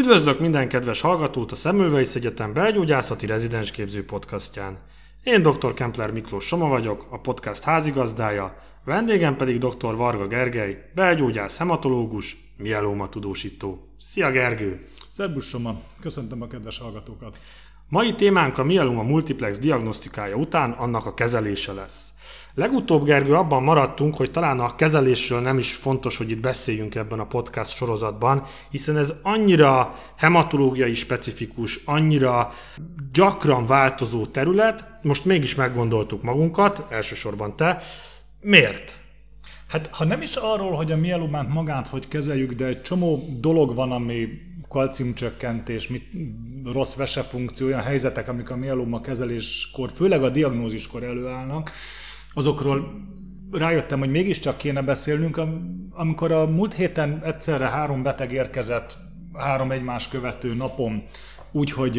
Üdvözlök minden kedves hallgatót a Semmelweis Egyetem belgyógyászati rezidensképző podcastján. Én dr. Kempler Miklós Soma vagyok, a podcast házigazdája, vendégem pedig dr. Varga Gergely, belgyógyász hematológus, mielóma tudósító. Szia Gergő! Szerbusz Soma, köszöntöm a kedves hallgatókat! Mai témánk a mielóma multiplex diagnosztikája után annak a kezelése lesz. Legutóbb, Gergő, abban maradtunk, hogy talán a kezelésről nem is fontos, hogy itt beszéljünk ebben a podcast sorozatban, hiszen ez annyira hematológiai specifikus, annyira gyakran változó terület, most mégis meggondoltuk magunkat, elsősorban te. Miért? Hát ha nem is arról, hogy a mielomát magát hogy kezeljük, de egy csomó dolog van, ami kalciumcsökkentés, rossz vesefunkció, olyan helyzetek, amik a mieloma kezeléskor, főleg a diagnóziskor előállnak, azokról rájöttem, hogy mégiscsak kéne beszélnünk. Amikor a múlt héten egyszerre 3 beteg érkezett 3 egymást követő napon, úgyhogy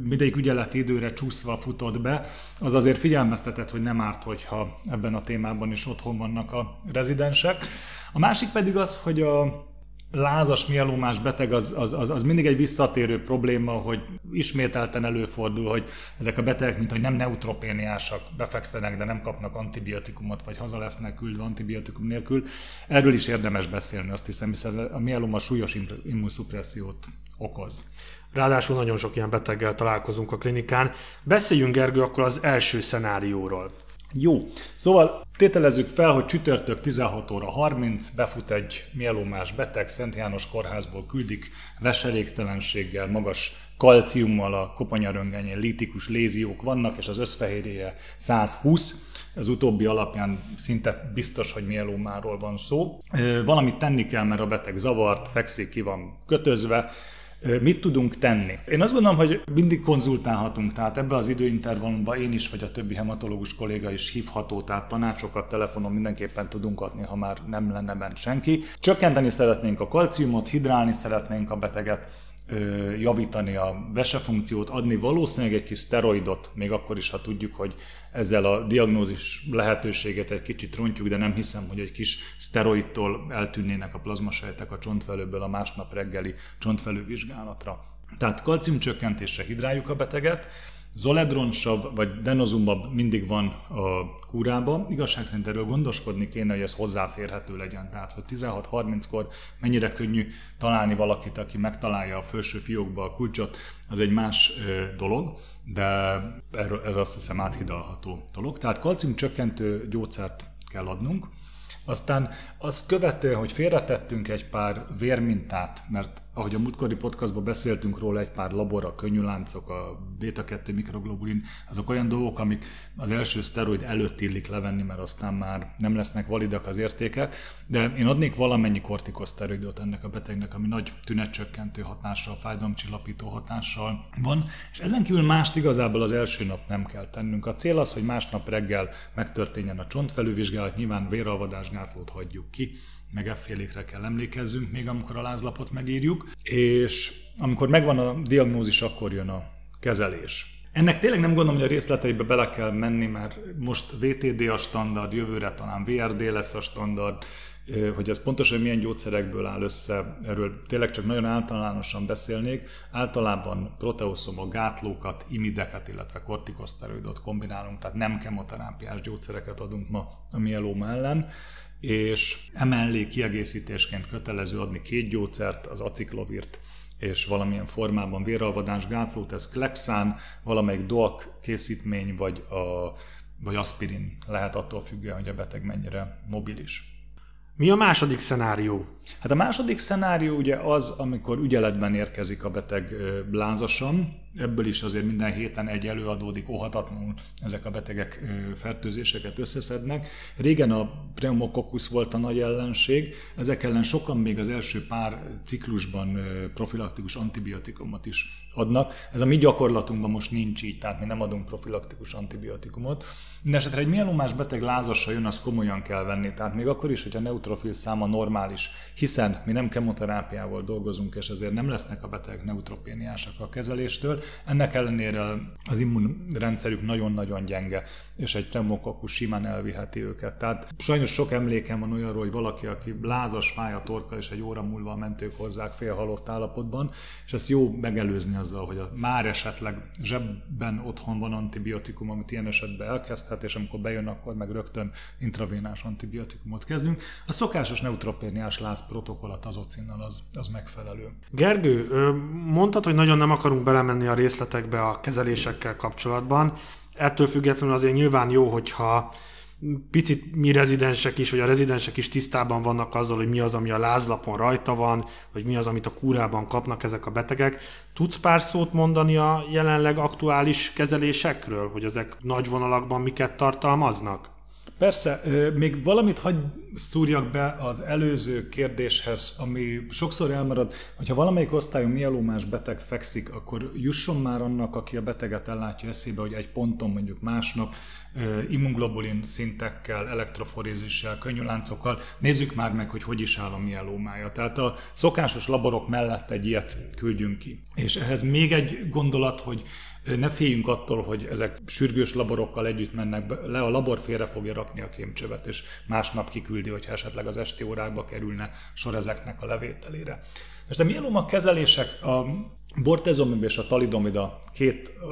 mindegyik ügyeleti időre csúszva futott be, az azért figyelmeztetett, hogy nem árt, hogyha ebben a témában is otthon vannak a rezidensek. A másik pedig az, hogy a lázas mielomás beteg az mindig egy visszatérő probléma, hogy ismételten előfordul, hogy ezek a betegek, mint hogy nem neutropéniásak, befekszenek, de nem kapnak antibiotikumot, vagy haza lesznek küldve antibiotikum nélkül. Erről is érdemes beszélni, azt hiszem, hiszen a mieloma súlyos immunszupressziót okoz. Ráadásul nagyon sok ilyen beteggel találkozunk a klinikán. Beszéljünk, Gergő, akkor az első szenárióról. Jó, szóval tételezzük fel, hogy csütörtök 16 óra 30, befut egy mielomás beteg, Szent János kórházból küldik, veselégtelenséggel, magas kalciummal, a koponyaröntgenjén litikus léziók vannak, és az összfehérjéje 120. Az utóbbi alapján szinte biztos, hogy mielomáról van szó. Valamit tenni kell, mert a beteg zavart, fekszik, ki van kötözve. Mit tudunk tenni? Én azt gondolom, hogy mindig konzultálhatunk, tehát ebbe az időintervallumban én is, vagy a többi hematológus kolléga is hívható, tehát tanácsokat telefonon mindenképpen tudunk adni, ha már nem lenne bent senki. Csökkenteni szeretnénk a kalciumot, hidrálni szeretnénk a beteget, javítani a vesefunkciót, adni valószínűleg egy kis szteroidot, még akkor is, ha tudjuk, hogy ezzel a diagnózis lehetőséget egy kicsit rontjuk, de nem hiszem, hogy egy kis szteroidtól eltűnnének a plazmasejtek a csontvelőből a másnap reggeli csontvelővizsgálatra. Tehát kalciumcsökkentésre hidráljuk a beteget, zoledronsav vagy denosumab mindig van a kúrában. Igazság szerint erről gondoskodni kéne, hogy ez hozzáférhető legyen. Tehát, hogy 16-30-kor mennyire könnyű találni valakit, aki megtalálja a felső fiókba a kulcsot, az egy más dolog, de ez azt hiszem áthidalható dolog. Tehát kalciumcsökkentő gyógyszert kell adnunk. Aztán azt követően, hogy félretettünk egy pár vérmintát, mert ahogy a múltkori podcastban beszéltünk róla, egy pár labor, a könnyűláncok, a beta-2 mikroglobulin, azok olyan dolgok, amik az első szteroid előtt illik levenni, mert aztán már nem lesznek validak az értékek, de én adnék valamennyi kortikoszteroidot ennek a betegnek, ami nagy tünetcsökkentő hatással, fájdalomcsillapító hatással van, és ezen kívül mást igazából az első nap nem kell tennünk. A cél az, hogy másnap reggel megtörténjen a csontfelülvizsgálat, nyilván véralvadásgátlót hagyjuk ki, meg F-félékre kell emlékezzünk még, amikor a lázlapot megírjuk, és amikor megvan a diagnózis, akkor jön a kezelés. Ennek tényleg nem gondolom, hogy a részleteibe bele kell menni, mert most VTD a standard, jövőre talán VRD lesz a standard, hogy ez pontosan milyen gyógyszerekből áll össze, erről tényleg csak nagyon általánosan beszélnék. Általában proteoszoma gátlókat, imideket, illetve kortikoszteroidot kombinálunk, tehát nem kemoterápiás gyógyszereket adunk ma a mieloma ellen, és emellé kiegészítésként kötelező adni 2 gyógyszert, az aciklovirt és valamilyen formában véralvadásgátlót, ez Clexane, valamelyik DOAC készítmény, vagy aspirin, lehet attól függően, hogy a beteg mennyire mobilis. Mi a második szenárió? Hát a második szenárió ugye az, amikor ügyeletben érkezik a beteg lázasan, ebből is azért minden héten egy előadódik, óhatatlanul ezek a betegek fertőzéseket összeszednek. Régen a pneumokokkusz volt a nagy ellenség, ezek ellen sokan még az első pár ciklusban profilaktikus antibiotikumot is adnak. Ez a mi gyakorlatunkban most nincs így, tehát mi nem adunk profilaktikus antibiotikumot. Mindenesetre egy mielomás beteg lázasra jön, azt komolyan kell venni, tehát még akkor is, hogy a neutrofil száma normális, hiszen mi nem kemoterápiával dolgozunk, és ezért nem lesznek a betegek neutropéniásak a kezeléstől. föl. Ennek ellenére az immunrendszerük nagyon-nagyon gyenge, és egy pneumokokkus simán elviheti őket. Tehát sajnos sok emlékem van olyanról, hogy valaki, aki lázas, fáj a torka, és egy óra múlva a mentők hozzák félhalott állapotban, és ezt jó megelőzni azzal, hogy már esetleg zsebben otthon van antibiotikum, amit ilyen esetben elkezdhet, és amikor bejön, akkor meg rögtön intravénás antibiotikumot kezdünk. A szokásos neutropéniás láz protokoll a tazocinnal az megfelelő. Gergő, mondtad, hogy nagyon nem akarunk belemenni a részletekbe a kezelésekkel kapcsolatban. Ettől függetlenül azért nyilván jó, hogyha picit mi rezidensek is, vagy a rezidensek is tisztában vannak azzal, hogy mi az, ami a lázlapon rajta van, vagy mi az, amit a kúrában kapnak ezek a betegek. Tudsz pár szót mondani a jelenleg aktuális kezelésekről, hogy ezek nagy vonalakban miket tartalmaznak? Persze, még valamit hadd szúrjak be az előző kérdéshez, ami sokszor elmarad, hogyha valamelyik osztályon mielomás beteg fekszik, akkor jusson már annak, aki a beteget ellátja eszébe, hogy egy ponton mondjuk másnap immunglobulin szintekkel, elektroforézissel, könnyűláncokkal nézzük már meg, hogy is áll a mielómája. Tehát a szokásos laborok mellett egy ilyet küldjünk ki. És ehhez még egy gondolat, hogy ne féljünk attól, hogy ezek sürgős laborokkal együtt mennek le, a labor félre fogja rakni a kémcsövet, és másnap kiküldi, hogyha esetleg az esti órákba kerülne sor ezeknek a levételére. Most a mieloma kezelések, a bortezomib és a talidomid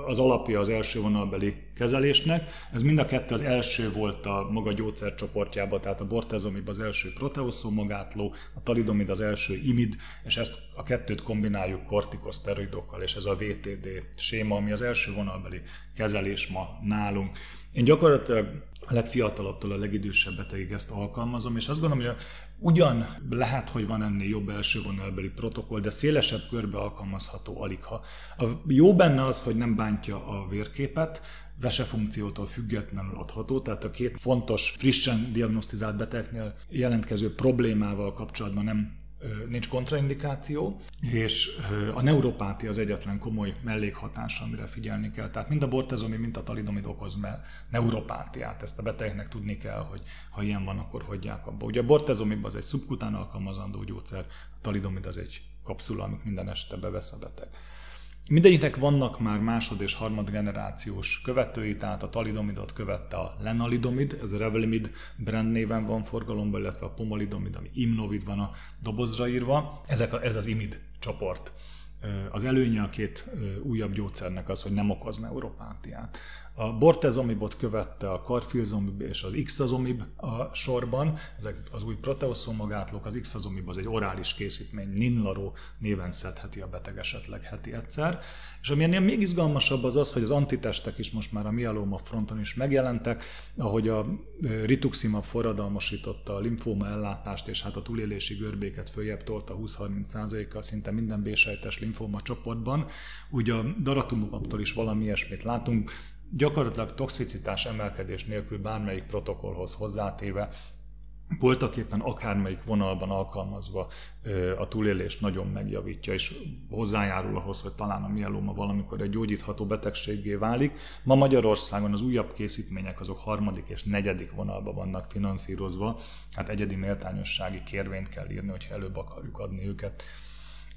az alapja az első vonalbeli kezelésnek. Ez mind a kettő az első volt a maga gyógyszercsoportjában, tehát a bortezomib az első proteoszómagátló, a talidomid az első imid, és ezt a kettőt kombináljuk kortikoszteroidokkal, és ez a VTD séma, ami az első vonalbeli kezelés ma nálunk. Én gyakorlatilag a legfiatalabbtól a legidősebb betegig ezt alkalmazom, és azt gondolom, hogy ugyan lehet, hogy van ennél jobb első vonalbeli protokoll, de szélesebb körbe alkalmazható aligha. A jó benne az, hogy nem bántja a vérképet, vesefunkciótól függetlenül adható, tehát a két fontos, frissen diagnosztizált betegnél jelentkező problémával kapcsolatban nincs kontraindikáció, és a neuropátia az egyetlen komoly mellékhatás, amire figyelni kell. Tehát mind a bortezomib, mind a talidomid okoz neuropátiát. Ezt a betegnek tudni kell, hogy ha ilyen van, akkor hagyják abba. Ugye a bortezomib az egy szubkután alkalmazandó gyógyszer, a talidomid az egy kapszula, amit minden este bevesz a beteg. Mindegyiknek vannak már másod- és harmadgenerációs követői, tehát a talidomidot követte a lenalidomid, ez a Revlimid brand néven van forgalomban, illetve a pomalidomid, ami Imnovid van a dobozra írva. Ez az imid csoport. Az előnye a két újabb gyógyszernek az, hogy nem okoz neuropátiát. A bortezomibot követte a karfilzomib és az ixazomib a sorban, ezek az új proteoszómagátlók, az ixazomib az egy orális készítmény, Ninlaro néven szedheti a beteg esetleg heti egyszer. És ami ennél még izgalmasabb az, hogy az antitestek is most már a mieloma fronton is megjelentek, ahogy a rituximab forradalmasította a limfóma ellátást, és hát a túlélési görbéket följebb tolta 20-30%-kal szinte minden B-sejtes limfóma csoportban, úgy a daratumumabtól is valami ilyesmit látunk, gyakorlatilag toxicitás emelkedés nélkül bármelyik protokollhoz hozzátéve, voltaképpen akármelyik vonalban alkalmazva a túlélést nagyon megjavítja, és hozzájárul ahhoz, hogy talán a mieloma valamikor egy gyógyítható betegséggé válik. Ma Magyarországon az újabb készítmények azok harmadik és negyedik vonalban vannak finanszírozva, hát egyedi méltányossági kérvényt kell írni, hogyha előbb akarjuk adni őket.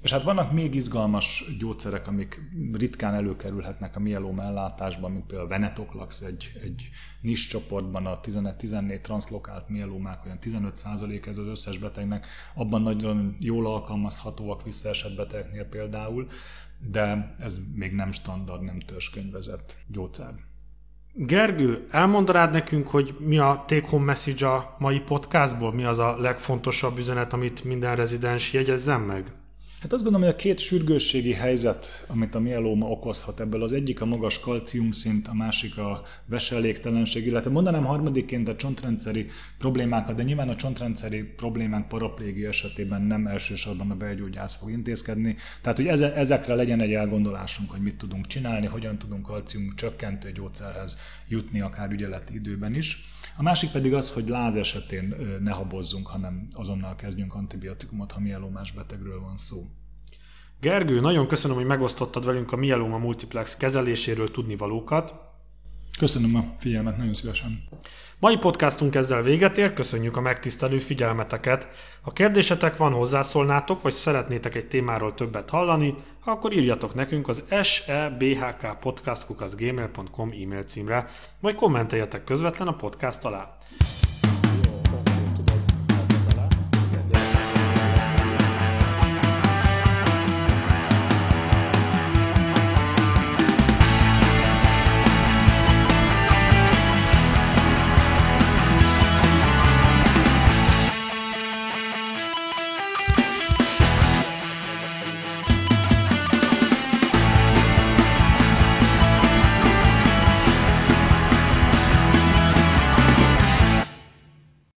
És hát vannak még izgalmas gyógyszerek, amik ritkán előkerülhetnek a mieloma ellátásban, mint például a venetoclax, egy nis csoportban a 11-14 transzlokált mielomák, olyan 15% ez az összes betegnek, abban nagyon jól alkalmazhatóak visszaesett betegeknél például, de ez még nem standard, nem törzskönyvezett gyógyszer. Gergő, elmondanád nekünk, hogy mi a take-home message a mai podcastból? Mi az a legfontosabb üzenet, amit minden rezidens jegyezzen meg? Hát azt gondolom, hogy a két sürgősségi helyzet, amit a mieloma okozhat, ebből az egyik a magas kalciumszint, a másik a veselégtelenség, illetve mondanám harmadikként a csontrendszeri problémákat, de nyilván a csontrendszeri problémák paraplégia esetében nem elsősorban a belgyógyász fog intézkedni. Tehát, hogy ezekre legyen egy elgondolásunk, hogy mit tudunk csinálni, hogyan tudunk kalcium csökkentő gyógyszerhez jutni, akár ügyeleti időben is. A másik pedig az, hogy láz esetén ne habozzunk, hanem azonnal kezdjünk antibiotikumot, ha mielomás betegről van szó. Gergő, nagyon köszönöm, hogy megosztottad velünk a mieloma multiplex kezeléséről tudnivalókat. Köszönöm a figyelmet, nagyon szívesen. Mai podcastunk ezzel véget ér, köszönjük a megtisztelő figyelmeteket. Ha kérdésetek van, hozzászólnátok, vagy szeretnétek egy témáról többet hallani, akkor írjatok nekünk az sebhkpodcast@gmail.com e-mail címre, vagy kommenteljetek közvetlen a podcast alá.